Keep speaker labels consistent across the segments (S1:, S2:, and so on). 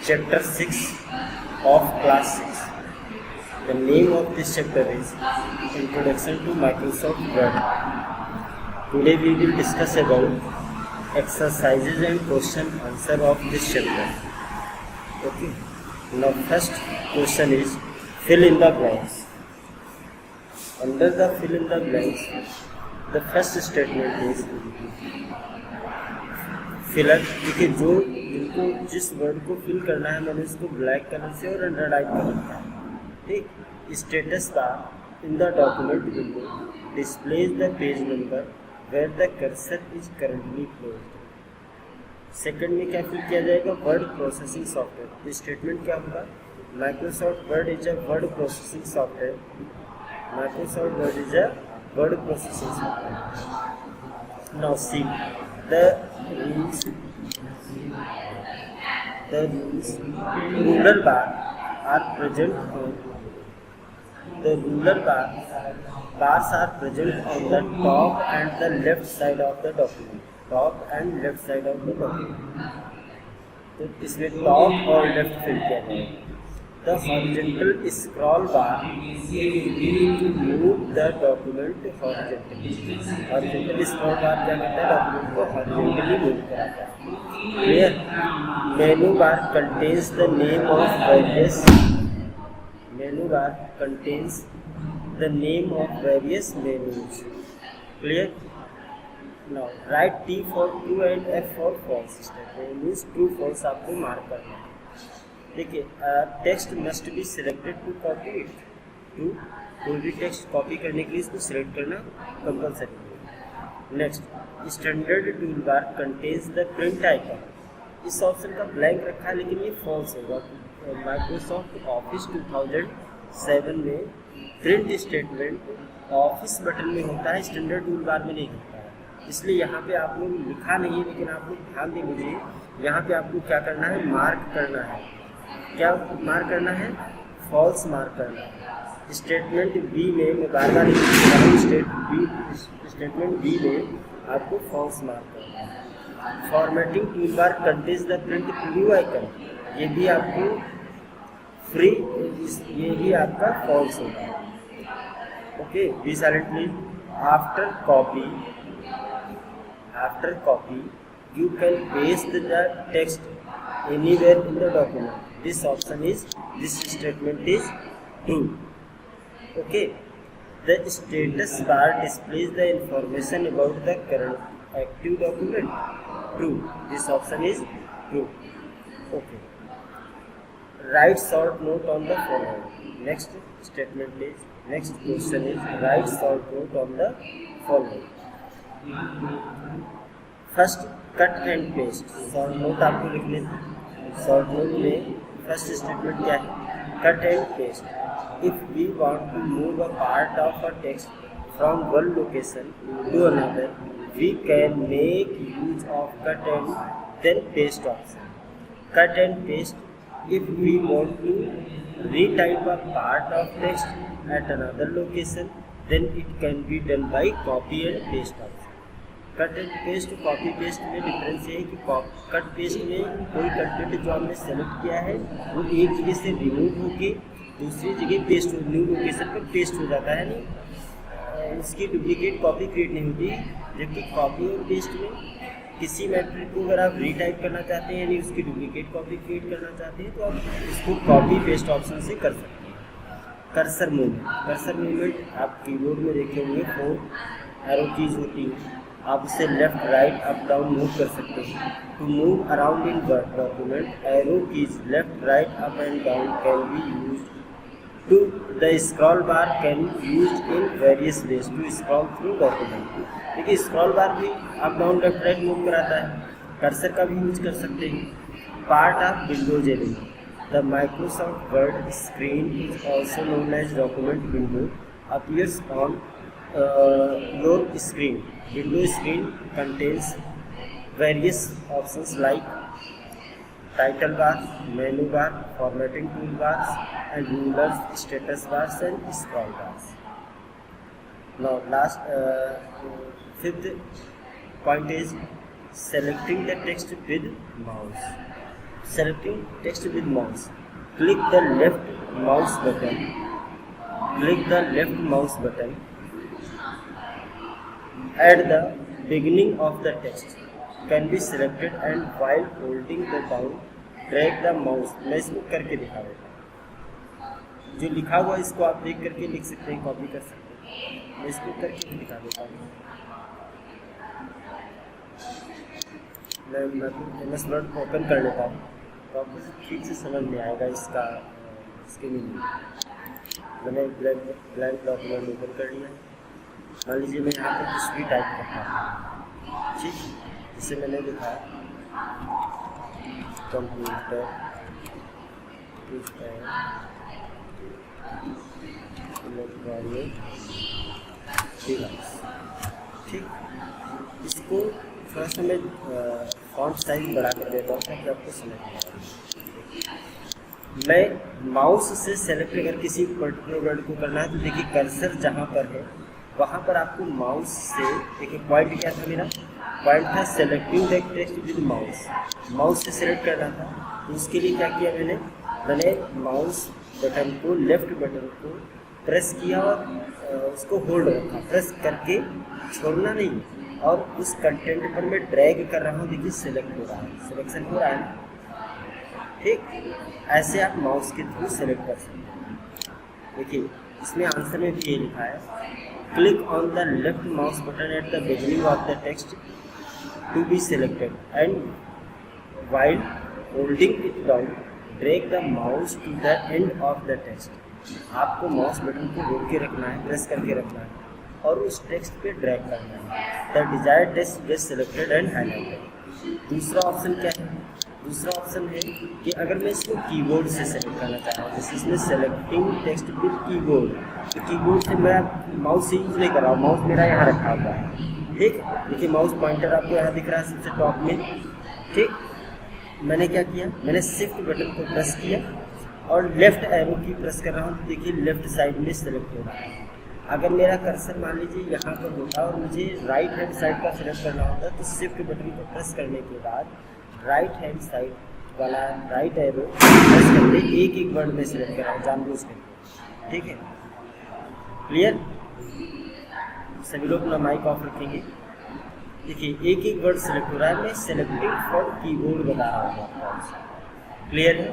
S1: Chapter 6 of Class 6. The name of this chapter is Introduction to Microsoft Word. Today we will discuss about exercises and question answer of this chapter. Okay. Now first question is fill in the blanks. Under the fill in the blanks, the first statement is filler. देखिए जो जिनको जिस word को fill करना है मैंने इसको black colour से और अंडरलाइन कर रखा है. ठीक. Status bar in the document window displays the page number where the cursor is currently closed. Second में क्या फिल किया जाएगा? Word processing software. स्टेटमेंट क्या होगा? Microsoft word is a word processing software. Microsoft word is a word processing software. Now see the ruler bar are present on the ruler bars are present on the top and the left side of the document. Top and left side of the document. तो इसमें top और left fill किया जाएगा. The horizontal scroll bar to move the document horizontally. Horizontal scroll bar क्या करता है? Document को horizontally move कराता है. Clear? Menu bar contains the name of various. Menu bar contains the name of various menus. Clear? Now write T for true and F for false. Means true false आपको mark करना है. देखिए text must be selected to copy it. To कोई भी text copy करने के लिए इसको सिलेक्ट करना कंपलसरी है. Next standard tool bar contains the print icon. इस ऑप्शन का ब्लैंक रखा है लेकिन ये फॉल्स होगा. माइक्रोसॉफ्ट ऑफिस 2007 में प्रिंट स्टेटमेंट ऑफिस बटन में होता है, स्टैंडर्ड टूल बार में नहीं होता है. इसलिए यहाँ पे आप लोग लिखा नहीं है लेकिन आप लोग ध्यान दे लीजिए. यहाँ पे आपको क्या करना है? मार्क करना है. क्या मार्क करना है? फॉल्स मार्क करना है. स्टेटमेंट बी में मैं बार बार स्टेटमेंट बी में आपको फॉल्स मार्क करना है. Formatting tool bar contains the print preview icon. ये भी आपको फ्री, ये भी आपका फॉल्स होगा. Okay. Be silent please. After copy you can paste the text anywhere in the document. This statement is true. Okay. The status bar displays the information about the current active document. True. This option is true. Okay. Write short note on the following. Next statement is, next question is write short note on the following. First cut and paste. Short note आपको लिख लेते. Short note में first statement क्या है? Cut and paste. If we want to move a part of a text from one location to another we can make use of cut and then paste option. Cut and paste. If we want to retype a part of text at another location then it can be done by copy and paste option. Cut and paste copy paste में difference ये है कि cut paste में कोई content जो हमने select किया है वो एक जगह से रिमूव होके दूसरी जगह पेस्ट हो, न्यू लोकेशन पर पेस्ट हो जाता है. नहीं, उसकी डुप्लीकेट कॉपी क्रिएट नहीं होती. जबकि कॉपी और पेस्ट में किसी मैटर को अगर आप रीटाइप करना चाहते हैं यानी उसकी डुप्लीकेट कॉपी क्रिएट करना चाहते हैं तो आप इसको कॉपी पेस्ट ऑप्शन से कर सकते हैं. कर्सर मूवमेंट आप कीबोर्ड में देखे होंगे 4 एरो कीज होती हैं. आप उसे left right up down move कर सकते हैं. To move around in Word document arrow keys left right up and down can be use. To the scroll bar can use in various ways to scroll through document. देखिए scroll bar भी up down left right move कराता है. Cursor का भी use कर सकते हैं. Part of Windows element. The Microsoft Word screen is also known as document window appears on your screen. Window screen contains various options like title bar, menu bar, formatting toolbars, and rulers, status bars, and scroll bars. Now, fifth point is selecting the text with mouse. selecting text with mouse, click the left mouse button at the beginning of the text can be selected, and while holding the down drag the mouse. मैं इसको करके दिखा देता हूँ, जो लिखा हुआ इसको आप देख करके लिख सकते हैं, कॉपी कर सकते हैं। मैं इसको करके दिखा देता हूँ। मैं MS Word ओपन कर लेता हूँ तो आपको ठीक से समझ में आएगा इसके मीनिंग। मैंने ब्लैंक डॉक्यूमेंट ओपन कर लिया। मान लीजिए मैं यहाँ पर कुछ भी टाइप करता हूँ, ठीक, जिसे मैंने लिखा कंप्यूटर इलेक्ट्रॉनिक डिवाइस, ठीक। इसको थोड़ा सा मैं फॉन्ट साइज बढ़ा कर देता हूँ ताकि आपको समझ में आए। मैं माउस से सेलेक्ट अगर किसी पर्टिकुलर वर्ड को करना है तो देखिए कर्सर जहाँ पर है वहाँ पर आपको माउस से, देखिए पॉइंट क्या था मेरा, पॉइंट था selecting the text with mouse से सेलेक्ट करना था। तो उसके लिए क्या किया मैंने माउस बटन को, लेफ्ट बटन को प्रेस किया और उसको होल्ड रखा, प्रेस करके छोड़ना नहीं, और उस कंटेंट पर मैं ड्रैग कर रहा हूँ। देखिए सिलेक्ट हो रहा है, सिलेक्शन हो रहा है, ठीक। ऐसे आप माउस के थ्रू सेलेक्ट कर सकते हैं। देखिए इसमें आंसर में भी ये लिखा है, click on the left mouse button at the beginning of the text to be selected, and while holding it down drag the mouse to the end of the text. आपको माउस बटन को रोक के रखना है, press करके रखना है और उस टेक्स्ट पे ड्रैग करना है। The desired text get selected and highlighted. दूसरा ऑप्शन क्या है? दूसरा ऑप्शन है कि अगर मैं इसको कीबोर्ड से सेलेक्ट करना चाह रहा हूँ, जैसे इसमें सेलेक्टिंग टेक्स्ट विद कीबोर्ड, तो कीबोर्ड से मैं माउस से यूज नहीं कर रहा हूँ, माउस मेरा यहाँ रखा हुआ है, ठीक। देखिए माउस पॉइंटर आपको यहाँ दिख रहा है सबसे टॉप में, ठीक। मैंने क्या किया, मैंने शिफ्ट बटन को प्रेस किया और लेफ्ट एरो की प्रेस कर रहा हूँ, तो देखिए लेफ्ट साइड में सेलेक्ट हो रहा है। अगर मेरा कर्सर मान लीजिए यहाँ पर होता और मुझे राइट हैंड साइड का सिलेक्ट करना होता तो शिफ्ट बटन को प्रेस करने के बाद राइट हैंड साइड वाला राइट एरो प्रेस करके एक एक वर्ड में सिलेक्ट कर रहा हूँ जानबूझ करके, ठीक है। क्लियर? सभी लोग अपना माइक ऑफ रखेंगे। देखिए एक एक वर्ड सिलेक्ट हो रहा है, मैं सेलेक्टिंग फ्रॉम कीबोर्ड बता रहा हूँ आपको। क्लियर है?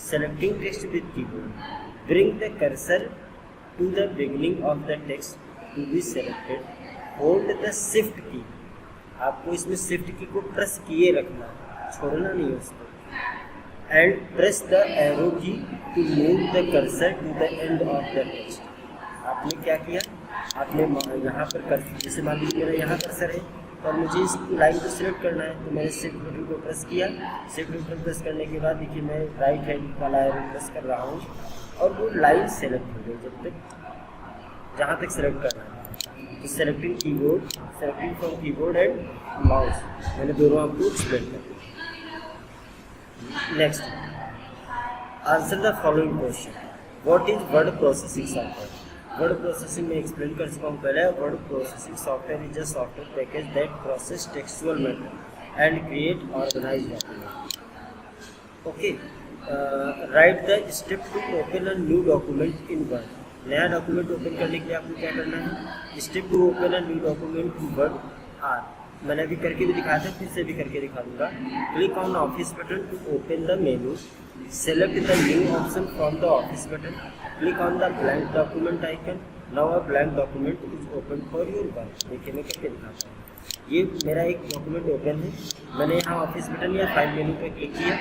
S1: Selecting text with keyboard, bring the cursor to the beginning of the text to be selected, hold the shift key। आपको इसमें shift की को प्रेस किए रखना, छोड़ना नहीं है उसको, and press the arrow key to move the cursor to the end of the text। आपने क्या किया, आपने यहाँ पर कर्सर, जैसे मान लीजिए मेरा यहाँ कर्सर है और मुझे इस लाइन को सिलेक्ट करना है तो मैंने शिफ्ट बटन को प्रेस किया। शिफ्ट बटन प्रेस करने के बाद देखिए मैं राइट हैंड वाला एरो प्रेस कर रहा हूँ और वो लाइन सेलेक्ट हो गई जब तक जहाँ तक सेलेक्ट करना है। तो selecting keyboard, selecting from keyboard and mouse, मैंने दोनों आपको एक्सप्लेन कर दिया। Next, answer the following question. What is word processing software? Word processing में एक्सप्लेन कर चुका हूँ पहले। Word processing software is a software package that process textual matter and create organized document. Okay, write the step to open a new document in Word. नया document open करने के लिए आपको क्या करना है? Step to open a new document in Word are, मैंने अभी करके भी दिखाया था, फिर से भी करके दिखा दूंगा। Click on office button to open the menu, select the new option from the Office button, click on the blank document icon, now a blank document is open for your work. देखिए मैं करके दिखाता हूँ। ये मेरा एक document open है, मैंने यहाँ ऑफिस बटन या फाइल मेनू पे क्लिक किया।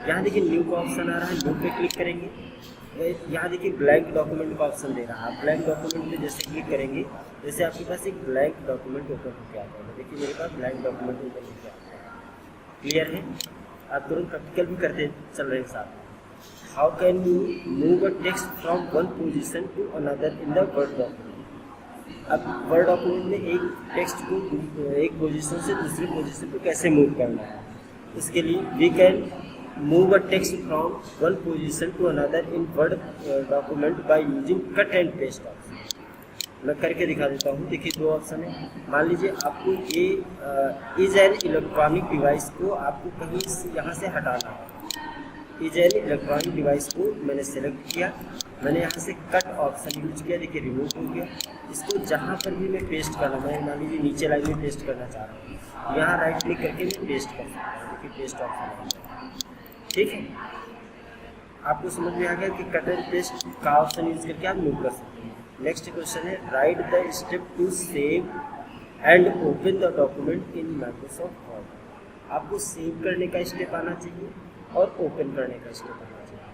S1: यहाँ देखिए न्यू का ऑप्शन आ रहा है, न्यू पे क्लिक करेंगे। यहाँ देखिए ब्लैंक डॉक्यूमेंट का ऑप्शन दे रहा है, आप ब्लैंक डॉक्यूमेंट पे जैसे क्लिक करेंगे जैसे आपके पास एक ब्लैंक डॉक्यूमेंट ओपन होकर आता है। देखिए मेरे पास ब्लैंक डॉक्यूमेंट ओपन होकर आता है। क्लियर है? आप तुरंत प्रैक्टिकल भी करते चल रहे हैं साथ। How can you move a text from one position to another in the word document? अब वर्ड डॉक्यूमेंट में एक टेक्स्ट को एक पोजिशन से दूसरी पोजिशन पर कैसे मूव करना है, उसके लिए we can move a text from one position to another in Word document by using cut and paste option। मैं करके दिखा देता हूँ। देखिए दो ऑप्शन है। मान लीजिए आपको ये इज एन इलेक्ट्रॉनिक डिवाइस को आपको कहीं से यहाँ से हटाना है। इज एन इलेक्ट्रॉनिक डिवाइस को मैंने सेलेक्ट किया, मैंने यहाँ से कट ऑप्शन यूज किया, देखिए रिमूव हो गया। इसको जहाँ पर भी मैं पेस्ट करना, मैं मान लीजिए नीचे लाइन में पेस्ट करना चाह रहा हूँ, यहाँ राइट क्लिक करके मैं पेस्ट कर सकता हूँ। देखिए पेस्ट ऑप्शन, ठीक है। आपको समझ में आ गया कि कट एंड पेस्ट का ऑप्शन यूज करके आप मूव कर सकते हैं। नेक्स्ट क्वेश्चन है, write the step to save and open the document in Microsoft Word. आपको सेव करने का स्टेप आना चाहिए और ओपन करने का स्टेप आना चाहिए,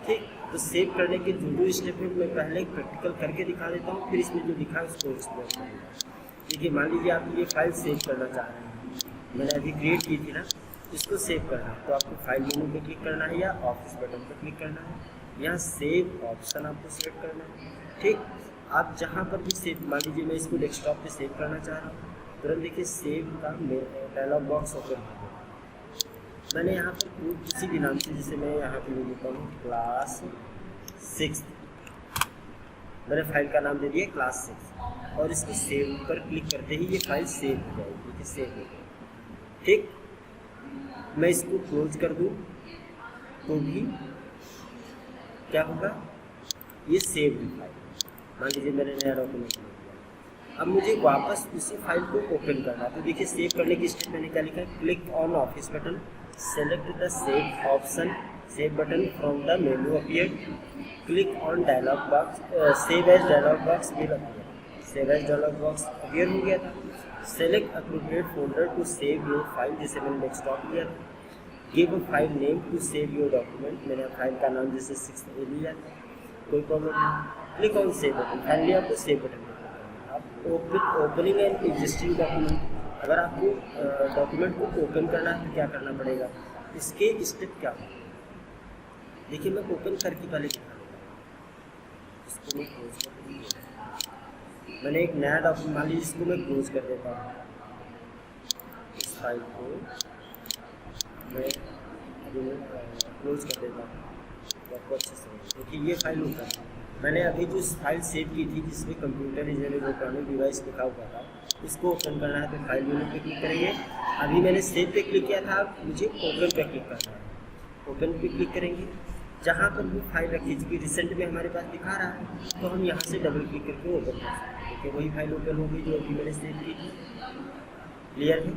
S1: ठीक। तो सेव करने के जो स्टेप है मैं पहले प्रैक्टिकल करके दिखा देता हूँ, फिर इसमें जो लिखा है उसको एक्सप्लोर करूँगा। देखिए मान लीजिए आप ये फाइल सेव करना चाह रहे हैं, मैंने अभी क्रिएट की थी ना, इसको सेव करना है तो आपको फाइल मेनू पे क्लिक करना है या ऑफिस बटन पर क्लिक करना है, यहाँ सेव ऑप्शन आपको सेलेक्ट करना है, ठीक। आप जहाँ पर भी सेव, मान लीजिए मैं इसको डेस्कटॉप पे सेव करना चाह रहा हूँ, तुरंत देखिए सेव का डायलॉग बॉक्स ओपन हो गया। मैंने यहाँ पर किसी भी नाम से, जैसे मैं यहाँ पे लिखता हूँ क्लास 6, मैंने फाइल का नाम दे दिया क्लास 6 और इसको सेव पर क्लिक करते ही ये फाइल सेव हो जाएगी, देखिए सेव हो गई, ठीक। मैं इसको क्लोज कर दूँ तो भी क्या होगा, ये सेव हो फाइल। मान लीजिए मैंने नया डॉक्यूमेंट लिख दिया, अब मुझे वापस उसी फाइल को ओपन करना है। तो देखिए सेव करने की स्टेप मैंने क्या लिखा है, click on office button, select the save option, save button from the menu appear, click on dialog box, save as dialog box will appear. Save as dialog box appear हो गया था। Select appropriate folder to save your file, जैसे मैंने desktop लिया था। Give a file name to save your document, मैंने file का नाम जैसे 6 लिया था, कोई प्रॉब्लम नहीं। Click on save button, finally आपको सेव बटन मिलेगा। आप ओपनिंग एंड एग्जिस्टिंग डॉक्यूमेंट, अगर आपको डॉक्यूमेंट को ओपन करना है तो क्या करना पड़ेगा, इसके स्टेप क्या होगा, देखिए मैं ओपन करके पहले दिखा देता हूँ। इसको मैं क्लोज कर दूँगा, मैंने एक नया डॉक्यूमेंट, मान लीजिए इसको मैं क्लोज कर देता हूँ। इस फाइल को मैं क्लोज कर देता हूँ, आपको अच्छे से देखिए ये फाइल होता है। मैंने अभी जो फाइल सेव की थी जिसमें computer is an electronic device लिखा हुआ था, इसको ओपन करना है तो फाइल मेनू पे क्लिक करेंगे। अभी मैंने सेव पे क्लिक किया था, मुझे ओपन पे क्लिक करना है, ओपन पे क्लिक करेंगे। जहाँ पर भी फाइल रखी थी रिसेंट में हमारे पास दिखा रहा है, तो हम यहाँ से डबल क्लिक करके ओपन कर सकते हैं। देखिए वही फाइल ओपन हो गई जो अभी मैंने सेव की थी। क्लियर है?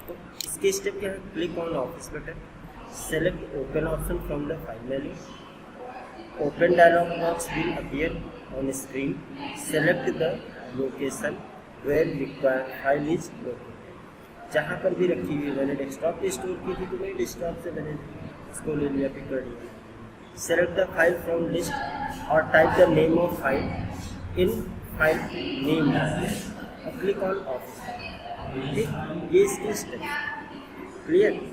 S1: तो इसके स्टेप क्या है, click on office button, select open option from the file menu, open dialog box will appear on screen, select the location where required file is located। जहाँ पर भी रखी हुई, मैंने डेस्कटॉप पे स्टोर की थी तो मैं डेस्कटॉप से मैंने इसको ले लिया, पिक कर लिया। Select the file from list और type the name of file in file name और क्लिक ऑन ऑफिस, ठीक। ये इसकी step clear.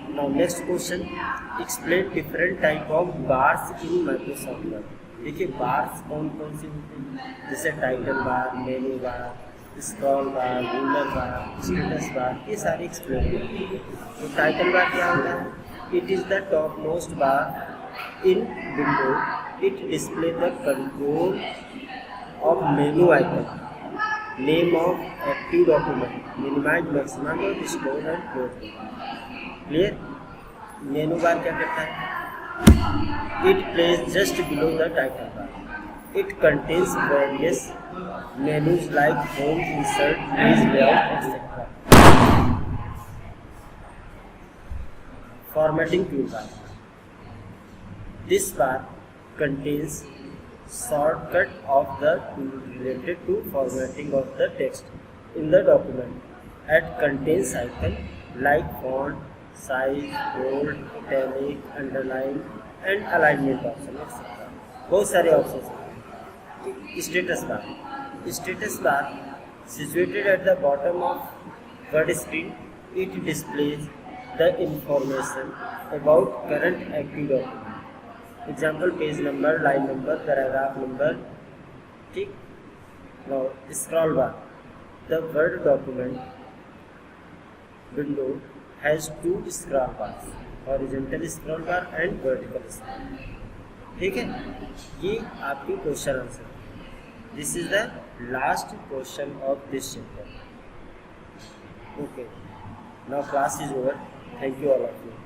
S1: Now next question, explain different type of bars in Microsoft Word। देखिए बार्स कौन कौन से होते हैं, जैसे title bar, menu bar, scroll bar, ruler bar, status bar, ये सारे एक्सप्लेन करेंगे। तो टाइटल बार क्या होता है, it is the top most bar in window, it display the control of menu item, name of active document, minimise maximum और store and close. Clear. Menu bar क्या करता है, it place just below the title bar, it contains various menus like home, insert, page layout etcetera. Formatting tool bar, this bar contains shortcut of the tool related to formatting of the text in the document, and contains icon like font, size, bold, italic, underline and alignment option etc. बहुत सारे option हैं। Status bar, status bar situated at the bottom of Word screen, it displays the information about current active document, example page number, line number, paragraph number, ठीक। Now scroll bar, the word document window has 2 scroll bars, horizontal scroll bar and vertical scroll, ठीक है। ये आपके question answer. This is the last question of this chapter. Okay. Now class is over. Thank you all of you.